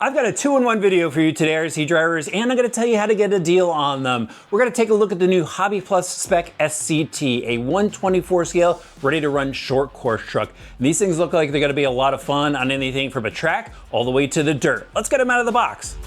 I've got a 2-in-1 video for you today, RC drivers, and I'm going to tell you how to get a deal on them. We're going to take a look at the new Hobby Plus Speck SCT, a 124 scale, ready to run short course truck. And these things look like they're going to be a lot of fun on anything from a track all the way to the dirt. Let's get them out of the box.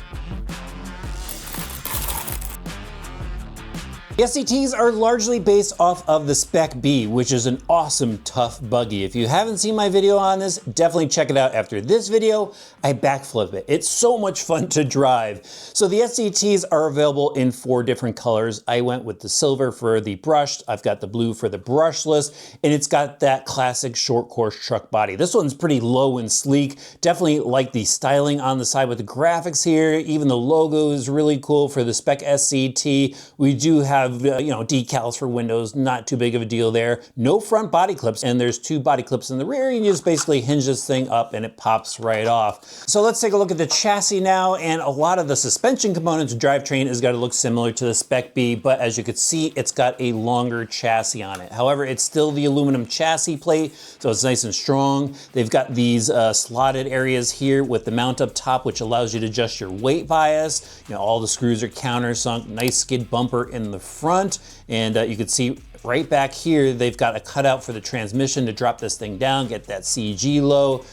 The SCTs are largely based off of the Speck B, which is an awesome, tough buggy. If you haven't seen my video on this, definitely check it out after this video. I backflip it. It's so much fun to drive. So the SCTs are available in 4 different colors. I went with the silver for the brushed, I've got the blue for the brushless, and it's got that classic short course truck body. This one's pretty low and sleek. Definitely like the styling on the side with the graphics here. Even the logo is really cool for the Speck SCT. We do have decals for windows, not too big of a deal there. No front body clips, and there's 2 body clips in the rear. You just basically hinge this thing up and it pops right off. So let's take a look at the chassis now, and a lot of the suspension components, drivetrain is going to look similar to the Speck B, but as you can see, it's got a longer chassis on it. However, it's still the aluminum chassis plate, so it's nice and strong. They've got these slotted areas here with the mount up top, which allows you to adjust your weight bias. All the screws are countersunk, nice skid bumper in the front, and you can see right back here they've got a cutout for the transmission to drop this thing down, get that CG low.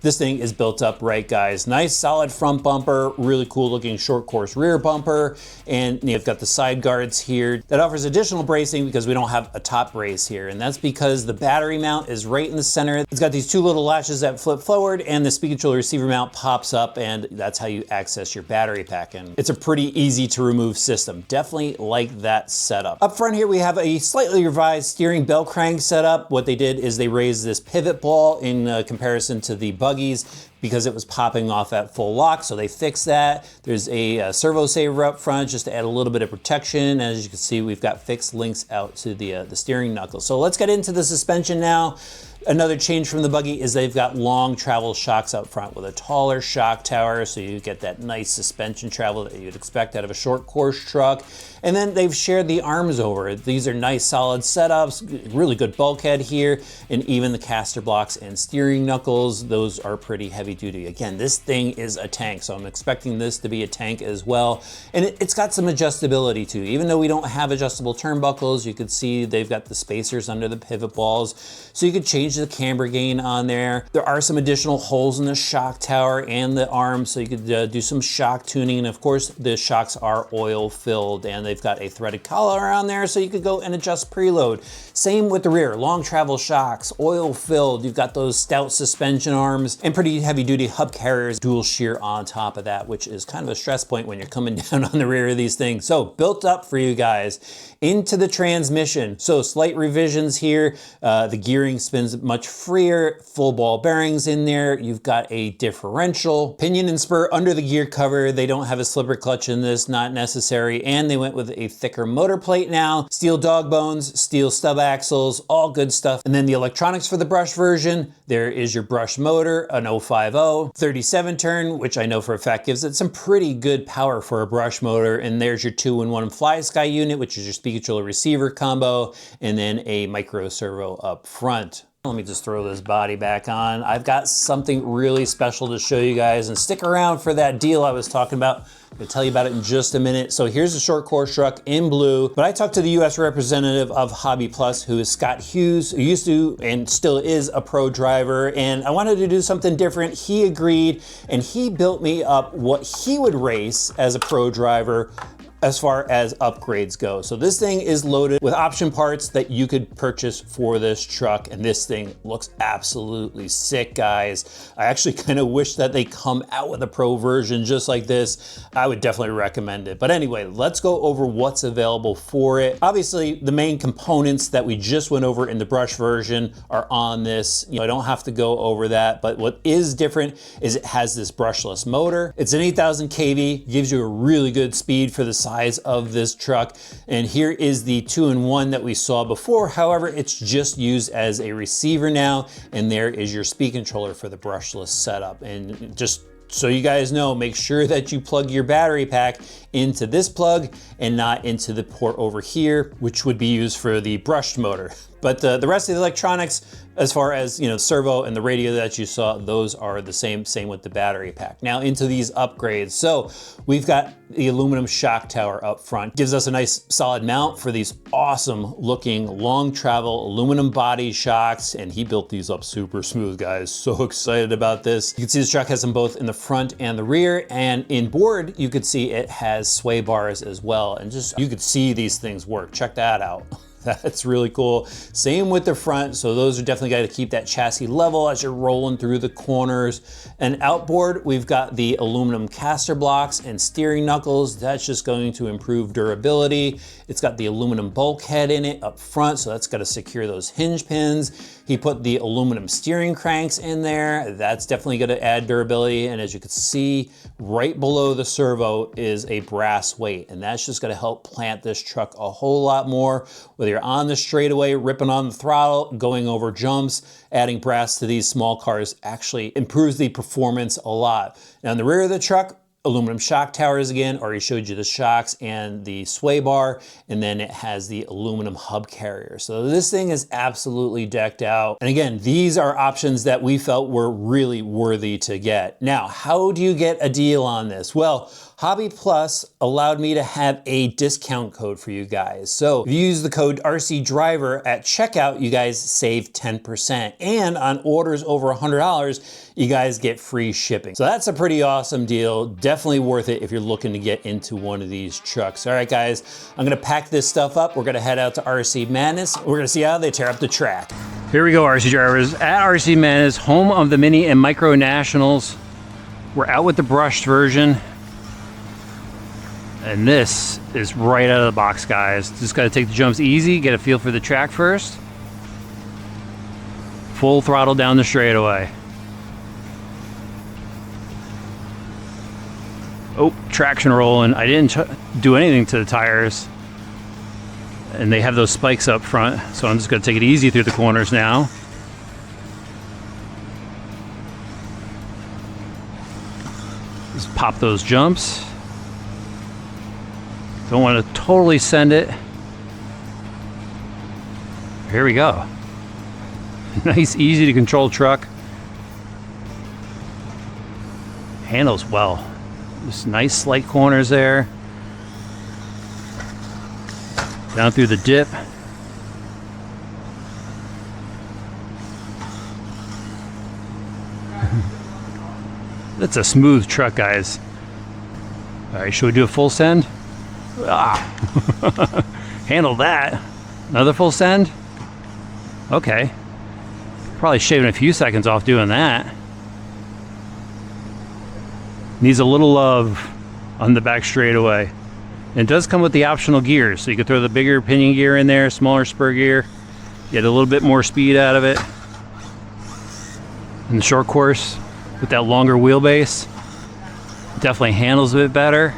This thing is built up right, guys. Nice solid front bumper, really cool looking short course rear bumper, and you've got the side guards here. That offers additional bracing because we don't have a top brace here, and that's because the battery mount is right in the center. It's got these 2 little latches that flip forward, and the speed controller receiver mount pops up, and that's how you access your battery pack. And it's a pretty easy to remove system. Definitely like that setup. Up front here we have a slightly revised steering bell crank setup. What they did is they raised this pivot ball in comparison to the buggies because it was popping off at full lock, so they fixed that. There's a servo saver up front just to add a little bit of protection. As you can see, we've got fixed links out to the steering knuckle. So let's get into the suspension now. Another change from the buggy is they've got long travel shocks up front with a taller shock tower, so you get that nice suspension travel that you'd expect out of a short course truck. And then they've shared the arms over. These are nice solid setups, really good bulkhead here, and even the caster blocks and steering knuckles, those are pretty heavy duty. Again, this thing is a tank, so I'm expecting this to be a tank as well. And it's got some adjustability too. Even though we don't have adjustable turnbuckles, you can see they've got the spacers under the pivot balls, so you could change the camber gain on there. There are some additional holes in the shock tower and the arms, so you could do some shock tuning. And of course, the shocks are oil filled, and they've got a threaded collar around there, so you could go and adjust preload. Same with the rear, long travel shocks, oil filled. You've got those stout suspension arms and pretty heavy duty hub carriers, dual shear on top of that, which is kind of a stress point when you're coming down on the rear of these things. So built up for you guys. Into the transmission. So slight revisions here. The gearing spins much freer, full ball bearings in there. You've got a differential. Pinion and spur under the gear cover. They don't have a slipper clutch in this, not necessary. And they went with a thicker motor plate now. Steel dog bones, steel stub axles, all good stuff. And then the electronics for the brush version. There is your brush motor, an 050, 37 turn, which I know for a fact gives it some pretty good power for a brush motor. And there's your 2-in-1 Fly Sky unit, which is your speed controller receiver combo, and then a micro servo up front. Let me just throw this body back on. I've got something really special to show you guys, and stick around for that deal I was talking about. I'm gonna tell you about it in just a minute. So here's a short course truck in blue, but I talked to the US representative of Hobby Plus, who is Scott Hughes, who used to and still is a pro driver, and I wanted to do something different. He agreed, and he built me up what he would race as a pro driver as far as upgrades go. So this thing is loaded with option parts that you could purchase for this truck, and this thing looks absolutely sick, guys. I actually kind of wish that they come out with a pro version just like this. I would definitely recommend it. But anyway, let's go over what's available for it. Obviously, the main components that we just went over in the brush version are on this. I don't have to go over that, but what is different is it has this brushless motor. It's an 8,000 kV, gives you a really good speed for the size of this truck. And here is the 2-in-1 that we saw before. However, it's just used as a receiver now, and there is your speed controller for the brushless setup. And just so you guys know, make sure that you plug your battery pack into this plug and not into the port over here, which would be used for the brushed motor. But the rest of the electronics, as far as, you know, servo and the radio that you saw, those are the same with the battery pack. Now into these upgrades. So we've got the aluminum shock tower up front. Gives us a nice solid mount for these awesome looking long travel aluminum body shocks. And he built these up super smooth, guys. So excited about this. You can see this truck has them both in the front and the rear, and in board, you could see it has sway bars as well. And just, you could see these things work. Check that out. That's really cool. Same with the front. So those are definitely got to keep that chassis level as you're rolling through the corners. And outboard, we've got the aluminum caster blocks and steering knuckles. That's just going to improve durability. It's got the aluminum bulkhead in it up front, so that's got to secure those hinge pins. He put the aluminum steering cranks in there. That's definitely going to add durability. And as you can see, right below the servo is a brass weight, and that's just going to help plant this truck a whole lot more. Whether you're on the straightaway, ripping on the throttle, going over jumps, adding brass to these small cars actually improves the performance a lot. Now in the rear of the truck, aluminum shock towers again. Already showed you the shocks and the sway bar, and then it has the aluminum hub carrier. So this thing is absolutely decked out. And again, these are options that we felt were really worthy to get. Now, how do you get a deal on this? Well, Hobby Plus allowed me to have a discount code for you guys. So if you use the code RCDriver at checkout, you guys save 10%. And on orders over $100, you guys get free shipping. So that's a pretty awesome deal. Definitely worth it if you're looking to get into one of these trucks. All right, guys, I'm gonna pack this stuff up. We're gonna head out to RC Madness. We're gonna see how they tear up the track. Here we go, RC drivers, at RC Madness, home of the Mini and Micro Nationals. We're out with the brushed version. And this is right out of the box, guys. Just gotta take the jumps easy, get a feel for the track first. Full throttle down the straightaway. Oh, traction rolling. I didn't do anything to the tires. And they have those spikes up front, so I'm just gonna take it easy through the corners now. Just pop those jumps. Don't want to totally send it. Here we go. Nice, easy to control truck. Handles well. Just nice slight corners there. Down through the dip. That's a smooth truck, guys. All right, should we do a full send? Ah. Handle that. Another full send? Okay. Probably shaving a few seconds off doing that. Needs a little love on the back straightaway. And it does come with the optional gears, so you can throw the bigger pinion gear in there, smaller spur gear, get a little bit more speed out of it. In the short course, with that longer wheelbase, definitely handles a bit better.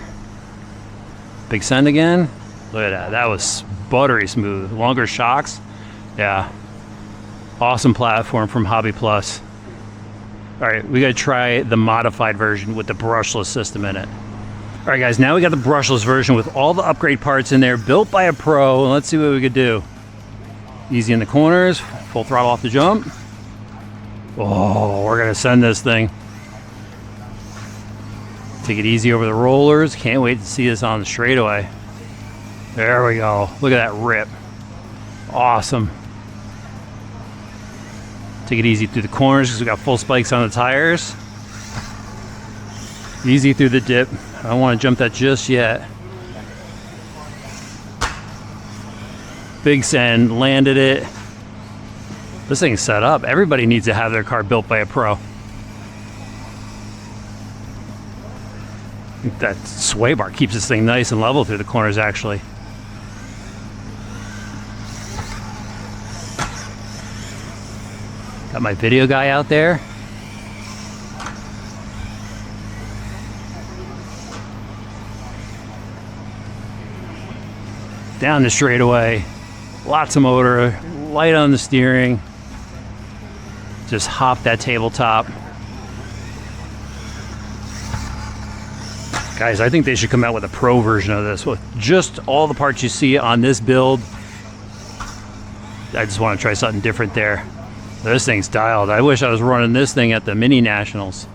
Big send again. Look at that. That was buttery smooth. Longer shocks. Yeah. Awesome platform from Hobby Plus. All right, we gotta try the modified version with the brushless system in it. All right, guys, now we got the brushless version with all the upgrade parts in there, built by a pro. Let's see what we could do. Easy in the corners, full throttle off the jump. Oh, we're gonna send this thing. Take it easy over the rollers. Can't wait to see this on the straightaway. There we go. Look at that rip. Awesome. Take it easy through the corners because we got full spikes on the tires. Easy through the dip. I don't want to jump that just yet. Big send, landed it. This thing's set up. Everybody needs to have their car built by a pro. That sway bar keeps this thing nice and level through the corners, actually. Got my video guy out there. Down the straightaway. Lots of motor, light on the steering. Just hop that tabletop. Guys, I think they should come out with a pro version of this with just all the parts you see on this build. I just want to try something different there. This thing's dialed. I wish I was running this thing at the mini nationals.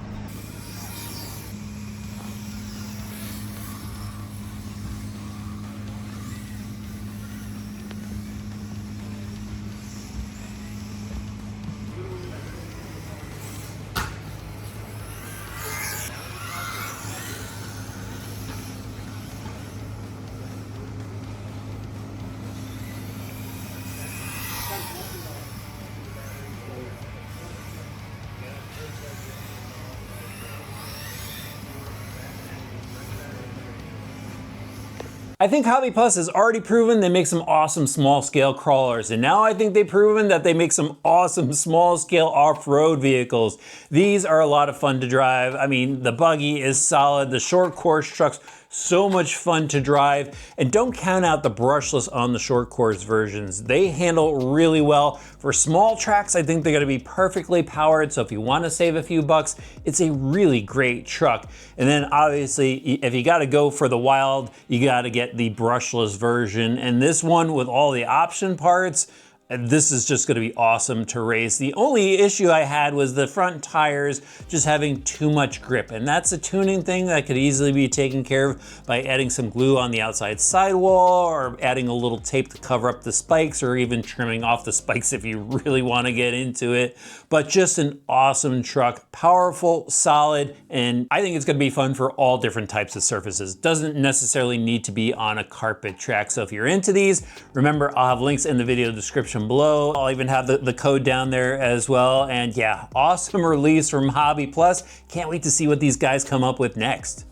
I think Hobby Plus has already proven they make some awesome small scale crawlers, and now I think they've proven that they make some awesome small scale off-road vehicles. These are a lot of fun to drive. I mean, the buggy is solid, the short course truck's so much fun to drive, and don't count out the brushless on the short course versions. They handle really well. For small tracks, I think they're gonna be perfectly powered, so if you wanna save a few bucks, it's a really great truck. And then obviously, if you gotta go for the wild, you gotta get the brushless version, and this one with all the option parts, this is just gonna be awesome to race. The only issue I had was the front tires just having too much grip, and that's a tuning thing that could easily be taken care of by adding some glue on the outside sidewall, or adding a little tape to cover up the spikes, or even trimming off the spikes if you really wanna get into it. But just an awesome truck, powerful, solid, and I think it's gonna be fun for all different types of surfaces. Doesn't necessarily need to be on a carpet track. So if you're into these, remember I'll have links in the video description below. I'll even have the code down there as well. And yeah, awesome release from Hobby Plus. Can't wait to see what these guys come up with next.